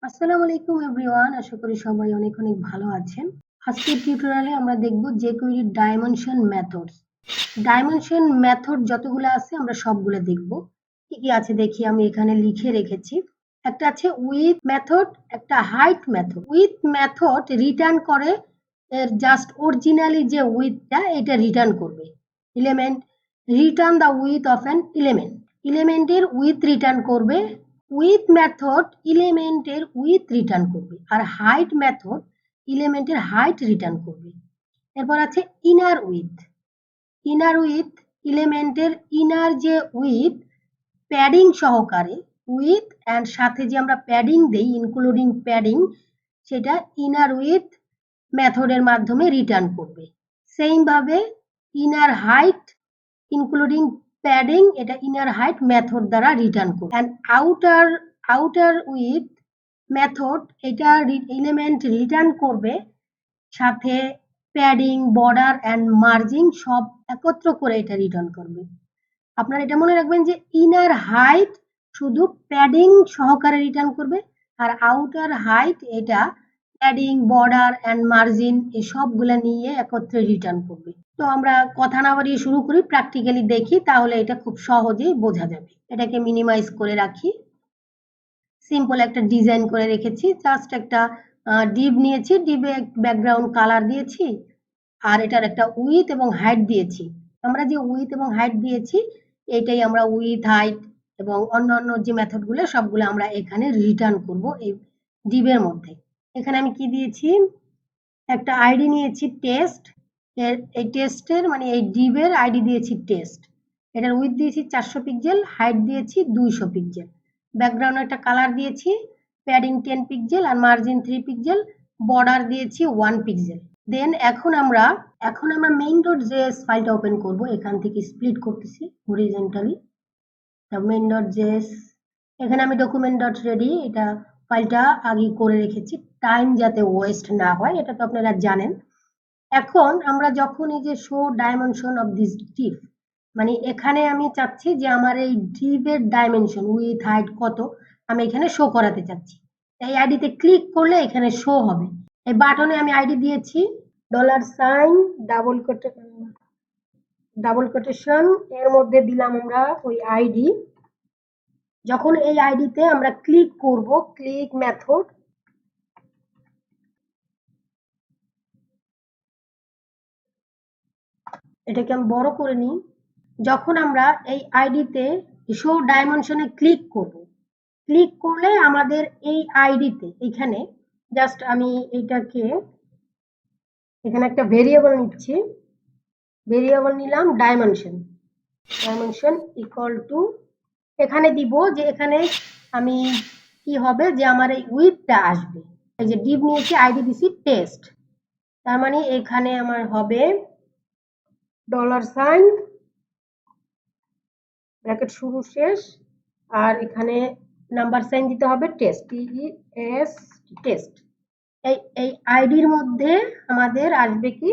আসসালামু আলাইকুম এভরিওয়ান, আশা করি সবাই অনেক অনেক ভালো আছেন। আজকের টিউটোরিয়ালে আমরা দেখব jQuery dimension methods. Dimension method যতগুলো আছে আমরা সবগুলো দেখব। কি কি আছে দেখি, আমি এখানে লিখে রেখেছি। একটা আছে উইথ মেথড, একটা height method. With method return করে জাস্ট অরিজিনালি যে উইথটা এটা রিটার্ন করবে। Element return the with of an element. এলিমেন্টের উইথ রিটার্ন করবে। উইথ মেথড এলিমেন্টের উইথ রিটার্ন করবে, আর হাইট মেথড এলিমেন্টের হাইট রিটার্ন করবে। এরপর আছে ইনার উইথ। ইনার উইথ এলিমেন্টের ইনার যে উইথ প্যাডিং সহকারে, উইথ অ্যান্ড সাথে যে আমরা প্যাডিং দেই ইনক্লুডিং প্যাডিং, সেটা ইনার উইথ মেথডের মাধ্যমে রিটার্ন করবে। সেম ভাবে ইনার হাইট ইনক্লুডিং প্যাডিং, এটা ইনার হাইট মেথড দ্বারা রিটার্ন করবে। অ্যান্ড আউটার উইথ মেথড এটা এলিমেন্ট রিটার্ন করবে, সাথে প্যাডিং, বর্ডার অ্যান্ড মার্জিং সব একত্র করে এটা রিটার্ন করবে। আপনারা এটা মনে রাখবেন যে ইনার হাইট শুধু প্যাডিং সহকারে রিটার্ন করবে, আর আউটার হাইট এটা প্যাডিং, বর্ডার অ্যান্ড মার্জিন এই সবগুলা নিয়ে একত্রে রিটার্ন করবে। তো আমরা কথা না বাড়িয়ে শুরু করি, প্র্যাকটিক্যালি দেখি, তাহলে এটা খুব সহজেই বোঝা যাবে। এটাকে মিনিমাইজ করে রাখি। সিম্পল একটা ডিজাইন করে রেখেছি, জাস্ট একটা ডিভ নিয়েছি, ডিভে ব্যাকগ্রাউন্ড কালার দিয়েছি, আর এটার একটা উইথ এবং হাইট দিয়েছি। আমরা যে উইথ এবং হাইট দিয়েছি এটাই আমরা উইথ, হাইট এবং অন্যান্য যে মেথডগুলো সবগুলো আমরা এখানে রিটার্ন করব এই ডিভের মধ্যে। এখানে আমি কি দিয়েছি, একটা আইডি নিয়েছি টেস্ট। এই টেস্টের মানে এই ডিভের আইডি দিয়েছি টেস্ট। এটার উইথ দিয়েছি 400 পিক্সেল, হাইট দিয়েছি 200 পিক্সেল, ব্যাকগ্রাউন্ড একটা কালার দিয়েছি, প্যাডিং 10 পিক্সেল আর মার্জিন 3 পিক্সেল, বর্ডার দিয়েছি 1 পিক্সেল। দেন এখন আমরা main.js ফাইলটা ওপেন করব। এখান থেকে স্প্লিট করতেছি হরিজন্টালি main.js। এখানে আমি document.ready এটা ফাইলটা আগে করে রেখেছি, টাইম যাতে ওয়েস্ট না হয়, এটা তো আপনারা জানেন। এখন আমরা যখন এই যে show dimension of this Depp, মানে এখানে আমি চাচ্ছি যে আমার এই ডিভের ডাইমেনশন উইথ হাইট কত আমি এখানে শো করাতে চাচ্ছি। এই আইডিতে ক্লিক করলে এখানে শো হবে। এই বাটনে আমি আইডি দিয়েছি $, ডাবল কোটেশন, এর মধ্যে দিলাম আমরা ওই আইডি। যখন এই আইডিতে আমরা ক্লিক করব, ক্লিক মেথড, এটাকে আমি বড় করে নিই। যখন আমরা এই আইডিতে শো ডাইমেনশনে ক্লিক করব, ক্লিক করলে আমাদের এই আইডিতে এখানে জাস্ট আমি এইটাকে এখানে একটা ভেরিয়েবল নিচ্ছি, ভেরিয়েবল নিলাম ডাইমেনশন ইকুয়াল টু, এখানে দিব যে এখানে আমি কি হবে যে আমার এই উইথটা আসবে। এই যে ডিভ নিয়েছি, আইডি দিছি টেস্ট, তার মানে এখানে আমার হবে $, ব্র্যাকেট শুরু শেষ, আর এখানে নাম্বার সাইন দিতে হবে টেস্ট, টেস্ট। এই আইডির মধ্যে আমাদের আসবে কি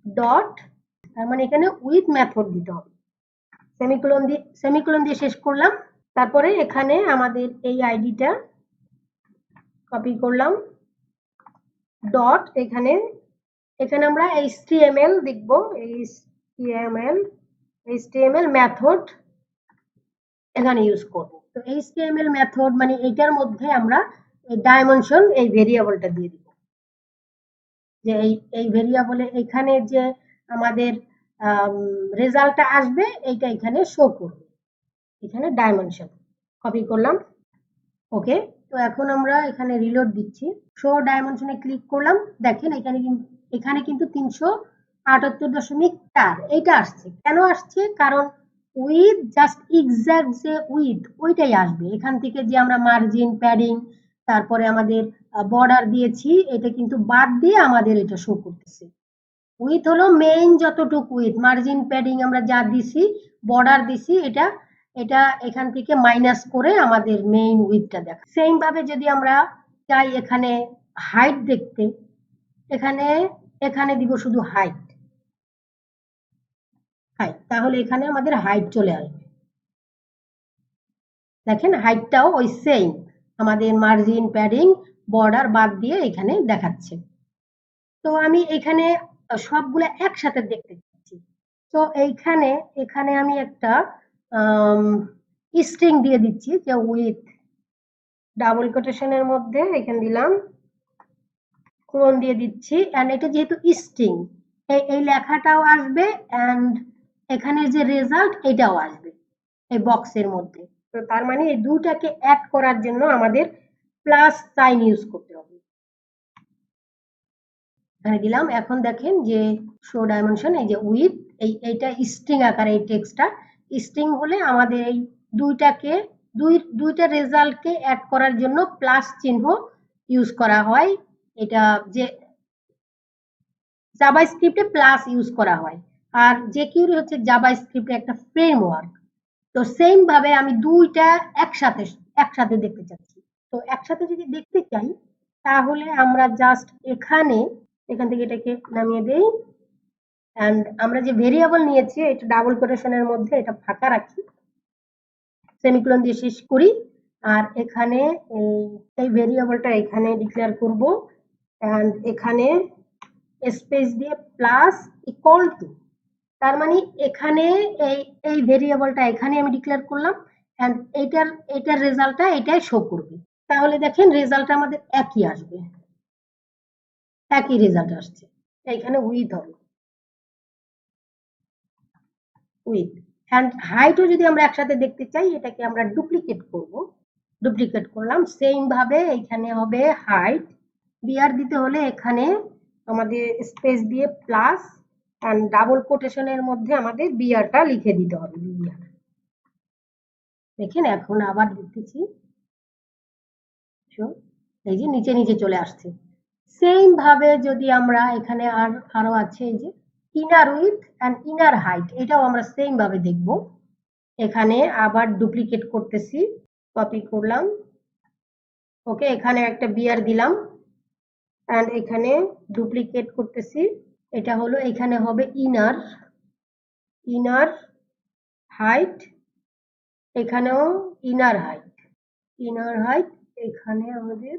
ডট, তার মানে এখানে উইথ মেথড দিতে হবে। সেমিকোলন দিয়ে শেষ করলাম। তারপরে এখানে আমাদের এই আইডিটা কপি করলাম, ডট, এখানে আমরা HTML দেখব, HTML মেথড এখানে ইউজ করব। তো HTML মেথড মানে এটার মধ্যে আমরা এই ডাইমেনশন এই ভেরিয়েবলটা দিয়ে দিব, যে এই ভেরিয়েবলে এখানে যে আমাদের রেজাল্টটা আসবে এইটা এখানে শো করবে, এখানে ডাইমেনশন কপি করলাম। ওকে, তো এখন আমরা এখানে রিলোড দিচ্ছি, শো ডাইমেনশনে ক্লিক করলাম, দেখেন এখানে কিন্তু 378.4 এইটা আসছে। কেন আসছে? কারণ উইথ জাস্ট এক্সাক্ট যে উইথ ওইটাই আসবে। এখান থেকে যে আমরা মার্জিন, প্যাডিং, তারপরে আমাদের বর্ডার দিয়েছি, এটা কিন্তু বাদ দিয়ে আমাদের এটা শো করতেছে। উইথ হলো মেইন যতটুকু উইথ, মার্জিন, প্যাডিং আমরা যা দিছি, বর্ডার দিছি, এটা এখান থেকে মাইনাস করে আমাদের মেইন উইথটা দেখা। সেম ভাবে যদি আমরা চাই এখানে হাইট দেখতে, এখানে দিব শুধু হাইট, তাহলে এখানে আমাদের হাইট চলে আসবে। দেখেন হাইটটাও ওই সেম, আমাদের মার্জিন, প্যাডিং, বর্ডার বাদ দিয়ে এখানে দেখাচ্ছে। তো আমি এখানে সবগুলো একসাথে দেখতে চাচ্ছি। তো এখানে আমি একটা স্ট্রিং দিয়ে দিচ্ছি, যে উইথ ডাবল কোটেশনের মধ্যে এখানে দিলাম, কোলন দিয়ে দিচ্ছি, এন্ড এটা যেহেতু স্ট্রিং, এই লেখাটাও আসবে এন্ড এখানে যে রেজাল্ট এটাও আসবে এই বক্সের মধ্যে। তো তার মানে এই দুটাকে অ্যাড করার জন্য আমাদের প্লাস সাইন ইউজ করতে হবে। এখানে দিলাম। এখন দেখেন যে শো ডাইমেনশন, এই যে উইথ, এইটা স্ট্রিং আকারে, এই টেক্সটটা স্ট্রিং হলে আমাদের এই দুইটা রেজাল্টকে অ্যাড করার জন্য প্লাস চিহ্ন ইউজ করা হয়। এটা যে জাভাস্ক্রিপ্টে প্লাস ইউজ করা হয়, আর jQuery হচ্ছে জাভাস্ক্রিপ্টের একটা ফ্রেমওয়ার্ক। তো সেম ভাবে আমি দুইটা একসাথে দেখতে চাচ্ছি। তো একসাথে যদি দেখতে চাই তাহলে আমরা জাস্ট এখান থেকে এটাকে নামিয়ে দেই, এন্ড আমরা যে ভেরিয়েবল নিয়েছি এটা ডাবল কোটেশনের মধ্যে এটা ফাঁকা রাখি, সেমিকোলন দিয়ে শেষ করি, আর এখানে এই ভেরিয়েবলটা এখানে ডিক্লেয়ার করব, এন্ড এখানে স্পেস দিয়ে প্লাস ইকুয়াল টু, তার মানে এখানে এই ভেরিয়েবলটা এখানে আমি ডিক্লেয়ার করলাম, এন্ড এটার রেজাল্টটা এটাই শো করবে। তাহলে দেখেন রেজাল্টটা আমাদের একই আসবে, একই রেজাল্ট আসছে। এখানে উইথ হবে, উইথ এন্ড হাইটও যদি আমরা একসাথে দেখতে চাই এটাকে আমরা ডুপ্লিকেট করব, ডুপ্লিকেট করলাম। সেম ভাবে এখানে হবে হাইট, বিআর দিতে হলে এখানে আমাদের স্পেস দিয়ে প্লাস এন্ড ডাবল কোটেশনের মধ্যে আমাদের বিআরটা লিখে দিতে হবে, বিআর। দেখেন এখন আবার দেখতেছি, এই যে নিচে নিচে চলে আসছে। সেম ভাবে যদি আমরা এখানে আরো আছে এই যে inner width and inner height, এটাও আমরা সেম ভাবে দেখব। এখানে আবার ডুপ্লিকেট করতেছি, কপি করলাম, ওকে, এখানে একটা বিআর দিলাম, এন্ড এখানে ডুপ্লিকেট করতেছি, এটা হলো এখানে হবে ইনার হাইট, এখানেও ইনার হাইট, এখানে আমাদের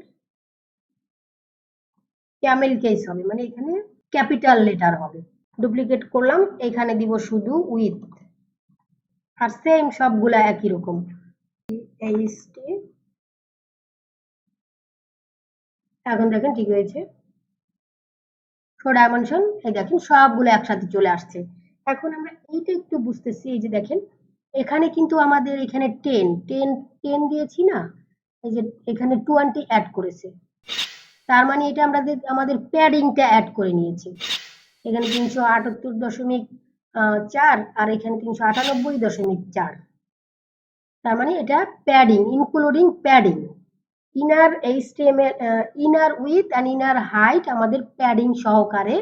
ক্যামেল কেস হবে, মানে এখানে ক্যাপিটাল লেটার হবে। ডুপ্লিকেট করলাম, এখানে দিব শুধু উইথ, আর সেম সবগুলা একই রকম। এখন দেখেন ঠিক হয়েছে, শো ডাইমেনশন, এই দেখেন সবগুলো একসাথে চলে আসছে। এখন আমরা এইটা একটু বুঝতেছি, এই যে দেখেন এখানে কিন্তু আমাদের এখানে 10 দিয়েছি না, এই যে এখানে 20 অ্যাড করেছে, তার মানে এটা আমাদের প্যাডিংটা অ্যাড করে নিয়েছে। এখানে 378.4 আর এখানে 398.4, তার মানে এটা padding, including padding. Inner width and inner height আমাদের প্যাডিং সহকারে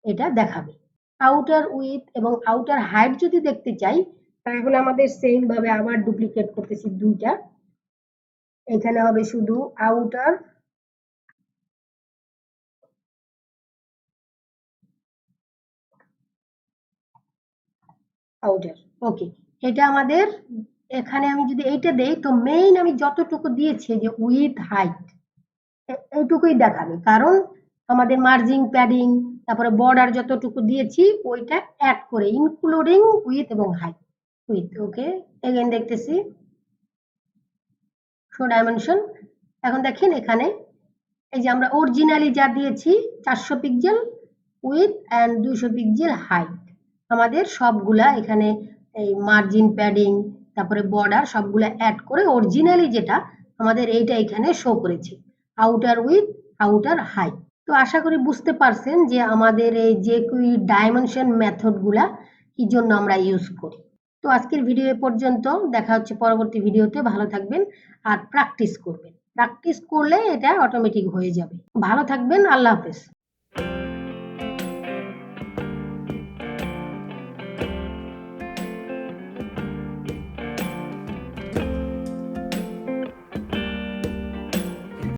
এটা দেখাবে। আউটার উইথ এবং আউটার হাইট যদি দেখতে চাই তাহলে আমাদের সেম ভাবে আবার ডুপ্লিকেট করতেছি দুইটা, এখানে হবে শুধু আউটার ওকে। এটা আমাদের এখানে আমি যদি এইটা দেই তো মেইন আমি যতটুকু দিয়েছি যে উইথ হাইট এইটুকুই দেখাবে, কারণ আমাদের মার্জিন, প্যাডিং, তারপরে বর্ডার যতটুকু দিয়েছি ওইটা অ্যাড করে, ইনক্লুডিং উইথ এবং হাইট, উইথ। ওকে, এগেইন দেখতেছি শো ডাইমেনশন। এখন দেখেন এখানে এই যে আমরা অরিজিনালি যা দিয়েছি 400 pixel width and 200 pixel height, আমাদের সবগুলা এখানে এই মার্জিন, প্যাডিং, তারপরে বর্ডার সবগুলা অ্যাড করে অরিজিনালি যেটা আমাদের এইটা এখানে শো করেছে, আউটার উইথ, আউটার হাইট। তো আশা করি বুঝতে পারছেন যে আমাদের এই jQuery ডাইমেনশন মেথডগুলা কি জন্য আমরা ইউজ করি। তো আজকের ভিডিও এ পর্যন্ত, দেখা হচ্ছে পরবর্তী ভিডিওতে। ভালো থাকবেন আর প্র্যাকটিস করবেন, প্র্যাকটিস করলে এটা অটোমেটিক হয়ে যাবে। ভালো থাকবেন, আল্লাহ হাফেজ।